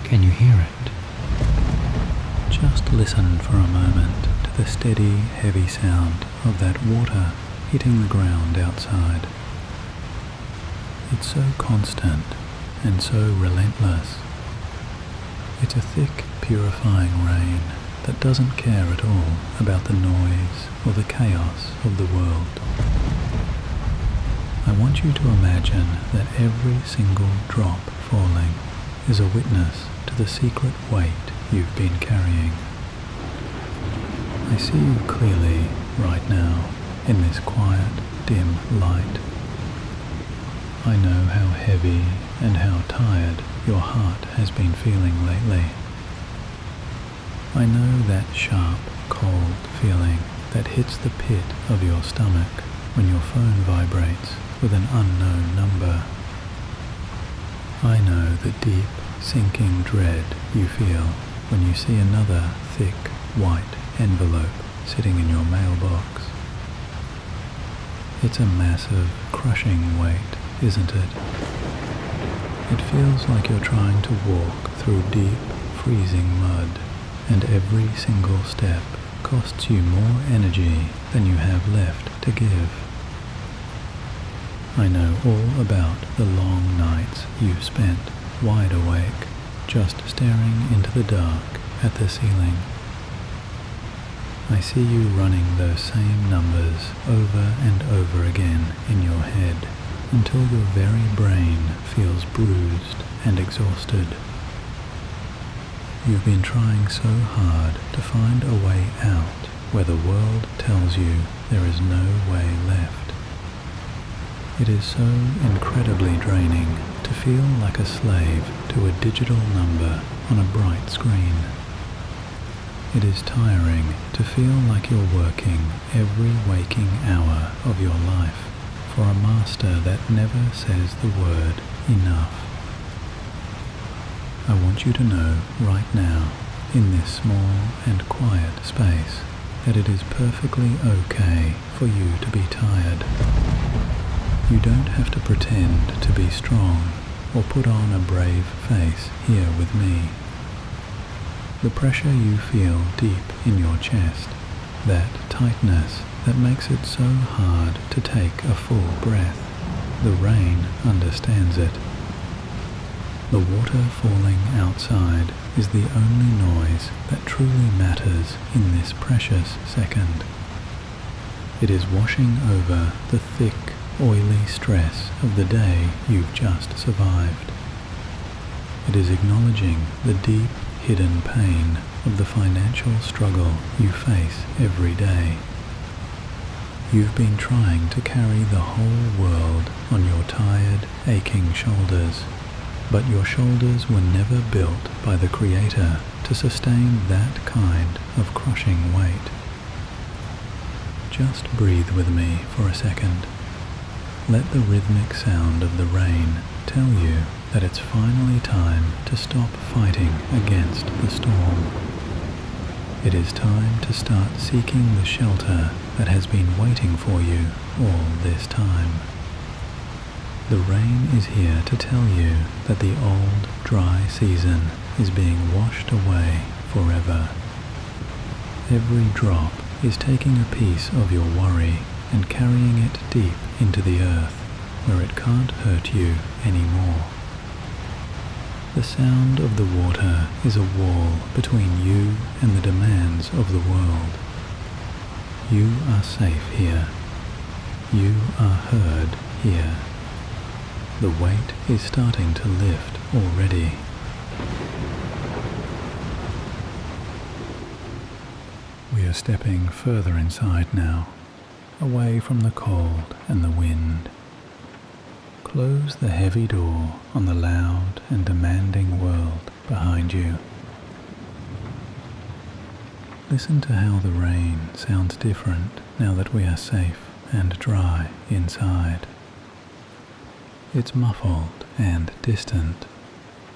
Can you hear it? Just listen for a moment to the steady, heavy sound of that water hitting the ground outside. It's so constant and so relentless. It's a thick, purifying rain that doesn't care at all about the noise or the chaos of the world. I want you to imagine that every single drop falling is a witness to the secret weight you've been carrying. I see you clearly right now in this quiet, dim light. I know how heavy and how tired your heart has been feeling lately. I know that sharp, cold feeling that hits the pit of your stomach when your phone vibrates with an unknown number. I know the deep, sinking dread you feel when you see another thick, white envelope sitting in your mailbox. It's a massive, crushing weight, isn't it? It feels like you're trying to walk through deep, freezing mud, and every single step costs you more energy than you have left to give. I know all about the long nights you've spent wide awake, just staring into the dark at the ceiling. I see you running those same numbers over and over again in your head until your very brain feels bruised and exhausted. You've been trying so hard to find a way out where the world tells you there is no way left. It is so incredibly draining to feel like a slave to a digital number on a bright screen. It is tiring to feel like you're working every waking hour of your life for a master that never says the word enough. I want you to know right now, in this small and quiet space, that it is perfectly okay for you to be tired. You don't have to pretend to be strong or put on a brave face here with me. The pressure you feel deep in your chest, that tightness that makes it so hard to take a full breath, the rain understands it. The water falling outside is the only noise that truly matters in this precious second. It is washing over the thick, oily stress of the day you've just survived. It is acknowledging the deep, hidden pain of the financial struggle you face every day. You've been trying to carry the whole world on your tired, aching shoulders, but your shoulders were never built by the Creator to sustain that kind of crushing weight. Just breathe with me for a second. Let the rhythmic sound of the rain tell you that it's finally time to stop fighting against the storm. It is time to start seeking the shelter that has been waiting for you all this time. The rain is here to tell you that the old, dry season is being washed away forever. Every drop is taking a piece of your worry and carrying it deep into the earth, where it can't hurt you anymore. The sound of the water is a wall between you and the demands of the world. You are safe here. You are heard here. The weight is starting to lift already. We are stepping further inside now, away from the cold and the wind. Close the heavy door on the loud and demanding world behind you. Listen to how the rain sounds different now that we are safe and dry inside. It's muffled and distant,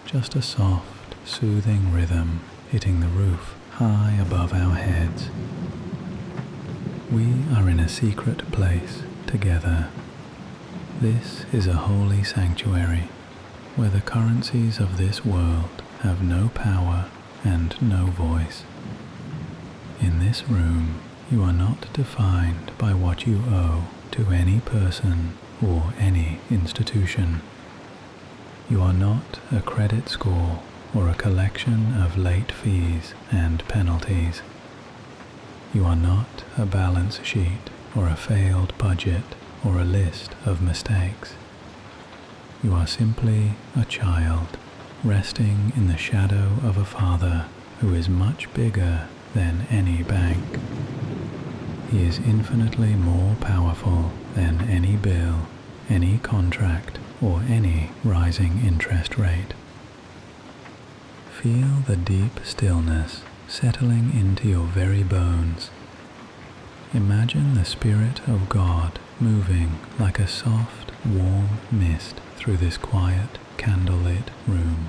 just a soft, soothing rhythm hitting the roof high above our heads. We are in a secret place together. This is a holy sanctuary where the currencies of this world have no power and no voice. In this room, you are not defined by what you owe to any person or any institution. You are not a credit score or a collection of late fees and penalties. You are not a balance sheet or a failed budget or a list of mistakes. You are simply a child resting in the shadow of a father who is much bigger than any bank. He is infinitely more powerful than any bill, any contract, or any rising interest rate. Feel the deep stillness settling into your very bones. Imagine the Spirit of God moving like a soft, warm mist through this quiet, candlelit room.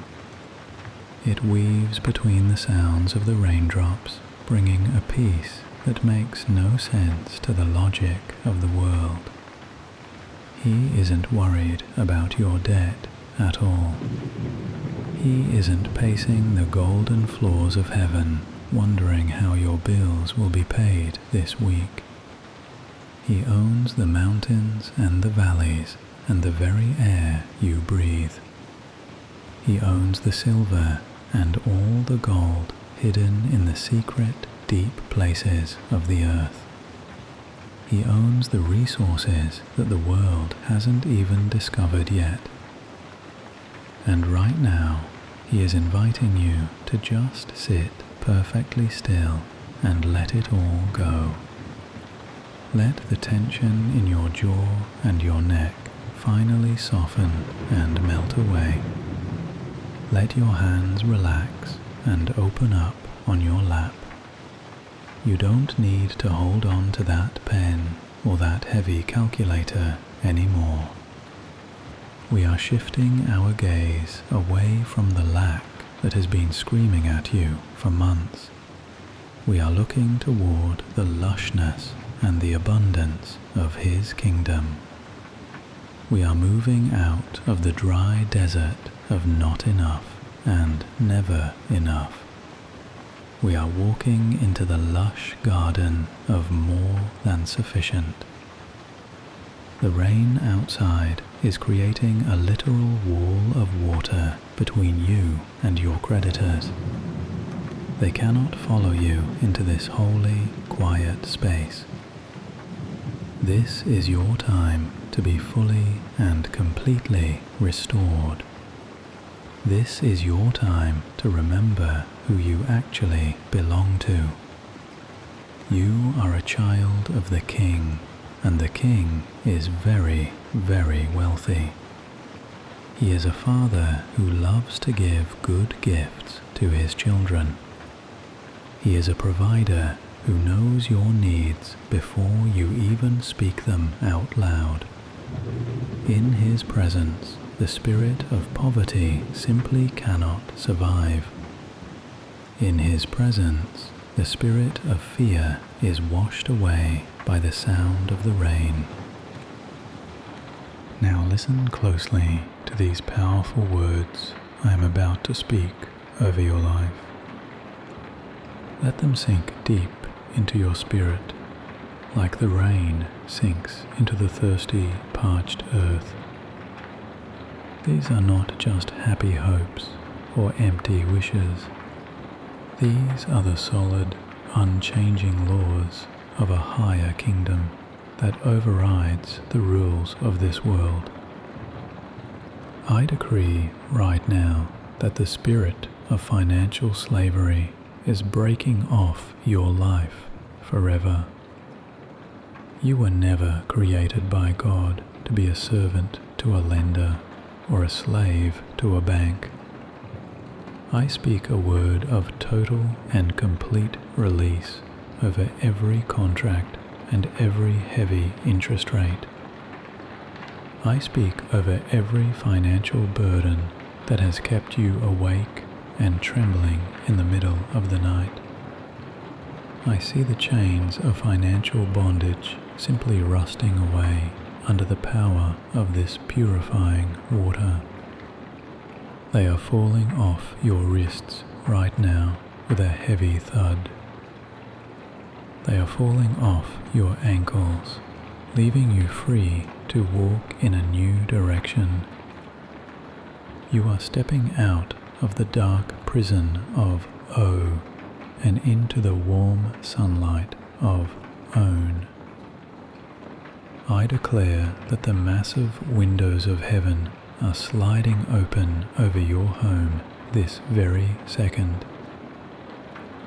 It weaves between the sounds of the raindrops, bringing a peace that makes no sense to the logic of the world. He isn't worried about your debt at all. He isn't pacing the golden floors of heaven, wondering how your bills will be paid this week. He owns the mountains and the valleys and the very air you breathe. He owns the silver and all the gold hidden in the secret, deep places of the earth. He owns the resources that the world hasn't even discovered yet. And right now, he is inviting you to just sit perfectly still and let it all go. Let the tension in your jaw and your neck finally soften and melt away. Let your hands relax and open up on your lap. You don't need to hold on to that pen or that heavy calculator anymore. We are shifting our gaze away from the lack that has been screaming at you for months. We are looking toward the lushness and the abundance of His kingdom. We are moving out of the dry desert of not enough and never enough. We are walking into the lush garden of more than sufficient. The rain outside is creating a literal wall of water between you and your creditors. They cannot follow you into this holy, quiet space. This is your time to be fully and completely restored. This is your time to remember who you actually belong to. You are a child of the King, and the King is very, very wealthy. He is a father who loves to give good gifts to his children. He is a provider who knows your needs before you even speak them out loud. In his presence, the spirit of poverty simply cannot survive. In his presence, the spirit of fear is washed away by the sound of the rain. Now listen closely to these powerful words I am about to speak over your life. Let them sink deep into your spirit, like the rain sinks into the thirsty, parched earth. These are not just happy hopes or empty wishes. These are the solid, unchanging laws of a higher kingdom that overrides the rules of this world. I decree right now that the spirit of financial slavery is breaking off your life forever. You were never created by God to be a servant to a lender or a slave to a bank. I speak a word of total and complete release over every contract and every heavy interest rate. I speak over every financial burden that has kept you awake and trembling in the middle of the night. I see the chains of financial bondage simply rusting away under the power of this purifying water. They are falling off your wrists right now with a heavy thud. They are falling off your ankles, leaving you free to walk in a new direction. You are stepping out of the dark prison of O and into the warm sunlight of Own. I declare that the massive windows of heaven are sliding open over your home this very second.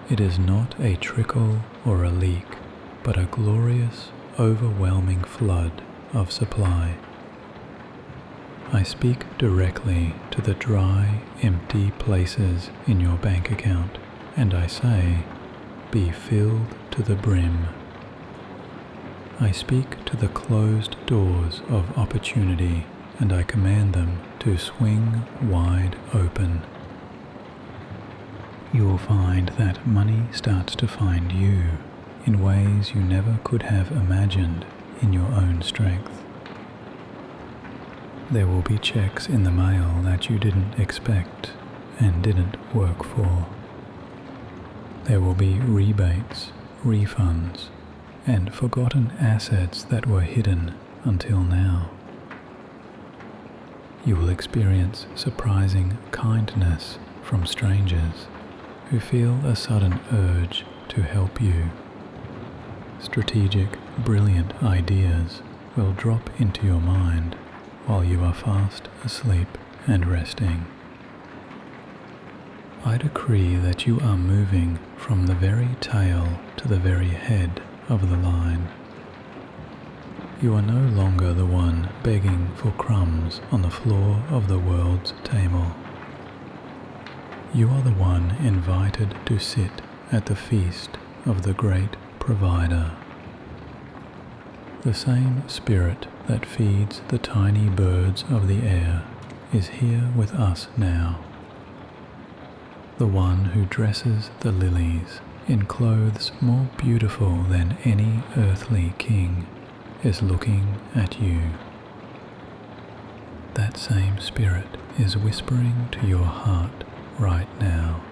It is not a trickle or a leak, but a glorious, overwhelming flood of supply. I speak directly to the dry, empty places in your bank account, and I say, be filled to the brim. I speak to the closed doors of opportunity, and I command them to swing wide open. You will find that money starts to find you in ways you never could have imagined in your own strength. There will be checks in the mail that you didn't expect and didn't work for. There will be rebates, refunds, and forgotten assets that were hidden until now. You will experience surprising kindness from strangers who feel a sudden urge to help you. Strategic, brilliant ideas will drop into your mind while you are fast asleep and resting. I decree that you are moving from the very tail to the very head of the line. You are no longer the one begging for crumbs on the floor of the world's table. You are the one invited to sit at the feast of the great provider. The same spirit that feeds the tiny birds of the air is here with us now. The one who dresses the lilies in clothes more beautiful than any earthly king is looking at you. That same spirit is whispering to your heart right now.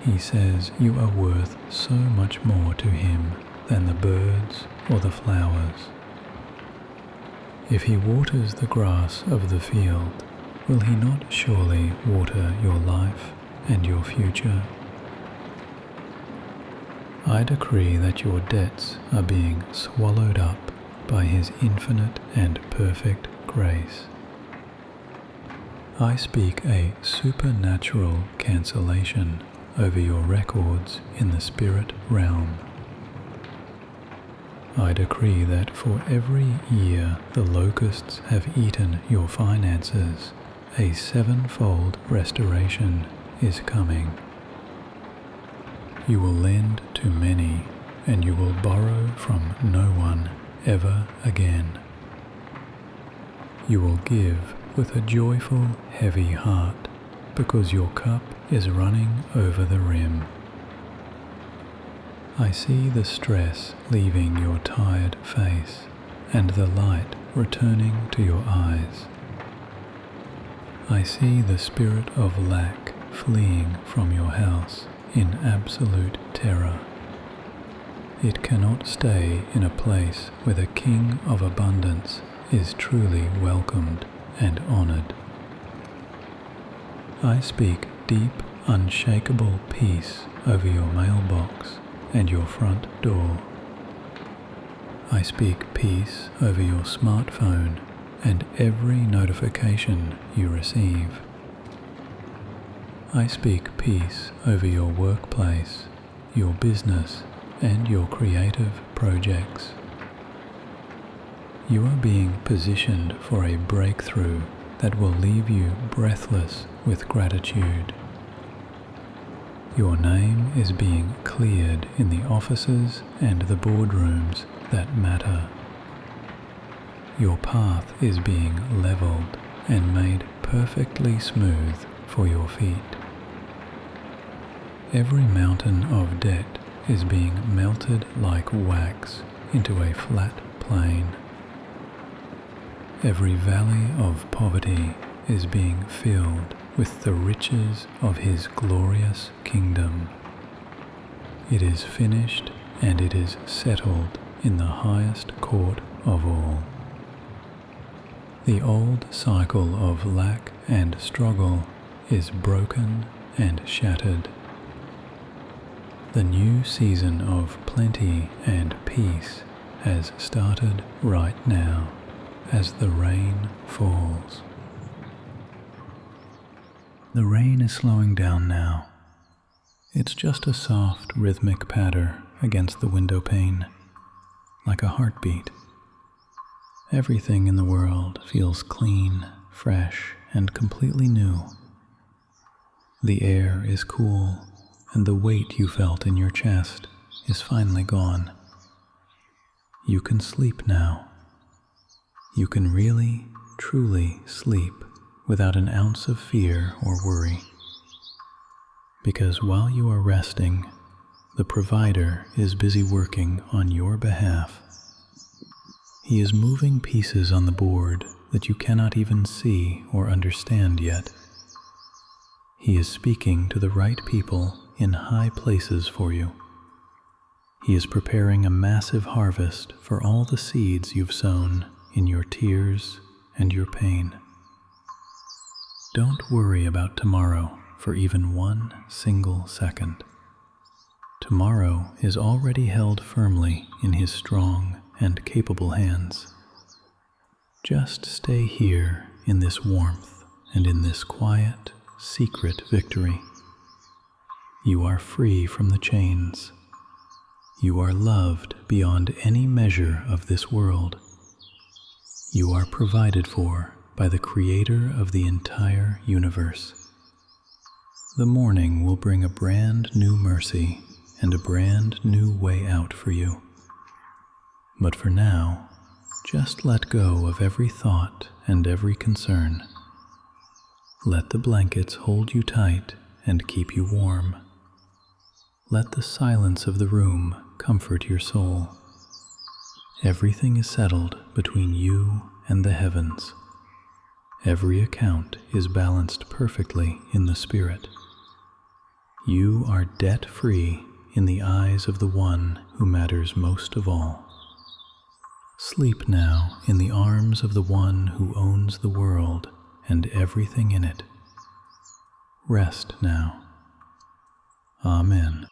He says you are worth so much more to him than the birds or the flowers. If he waters the grass of the field, will he not surely water your life and your future? I decree that your debts are being swallowed up by his infinite and perfect grace. I speak a supernatural cancellation over your records in the spirit realm. I decree that for every year the locusts have eaten your finances, a sevenfold restoration is coming. You will lend to many, and you will borrow from no one ever again. You will give with a joyful, heavy heart, because your cup is running over the rim. I see the stress leaving your tired face, and the light returning to your eyes. I see the spirit of lack fleeing from your house in absolute terror. It cannot stay in a place where the King of Abundance is truly welcomed and honored. I speak deep, unshakable peace over your mailbox and your front door. I speak peace over your smartphone and every notification you receive. I speak peace over your workplace, your business, and your creative projects. You are being positioned for a breakthrough that will leave you breathless with gratitude. Your name is being cleared in the offices and the boardrooms that matter. Your path is being leveled and made perfectly smooth for your feet. Every mountain of debt is being melted like wax into a flat plain. Every valley of poverty is being filled with the riches of his glorious kingdom. It is finished and it is settled in the highest court of all. The old cycle of lack and struggle is broken and shattered. The new season of plenty and peace has started right now as the rain falls. The rain is slowing down now. It's just a soft rhythmic patter against the window pane, like a heartbeat. Everything in the world feels clean, fresh, and completely new. The air is cool, and the weight you felt in your chest is finally gone. You can sleep now. You can really, truly sleep without an ounce of fear or worry. Because while you are resting, the provider is busy working on your behalf. He is moving pieces on the board that you cannot even see or understand yet. He is speaking to the right people in high places for you. He is preparing a massive harvest for all the seeds you've sown in your tears and your pain. Don't worry about tomorrow for even one single second. Tomorrow is already held firmly in his strong and capable hands. Just stay here in this warmth and in this quiet, secret victory. You are free from the chains. You are loved beyond any measure of this world. You are provided for by the Creator of the entire universe. The morning will bring a brand new mercy and a brand new way out for you. But for now, just let go of every thought and every concern. Let the blankets hold you tight and keep you warm. Let the silence of the room comfort your soul. Everything is settled between you and the heavens. Every account is balanced perfectly in the spirit. You are debt-free in the eyes of the one who matters most of all. Sleep now in the arms of the one who owns the world and everything in it. Rest now. Amen.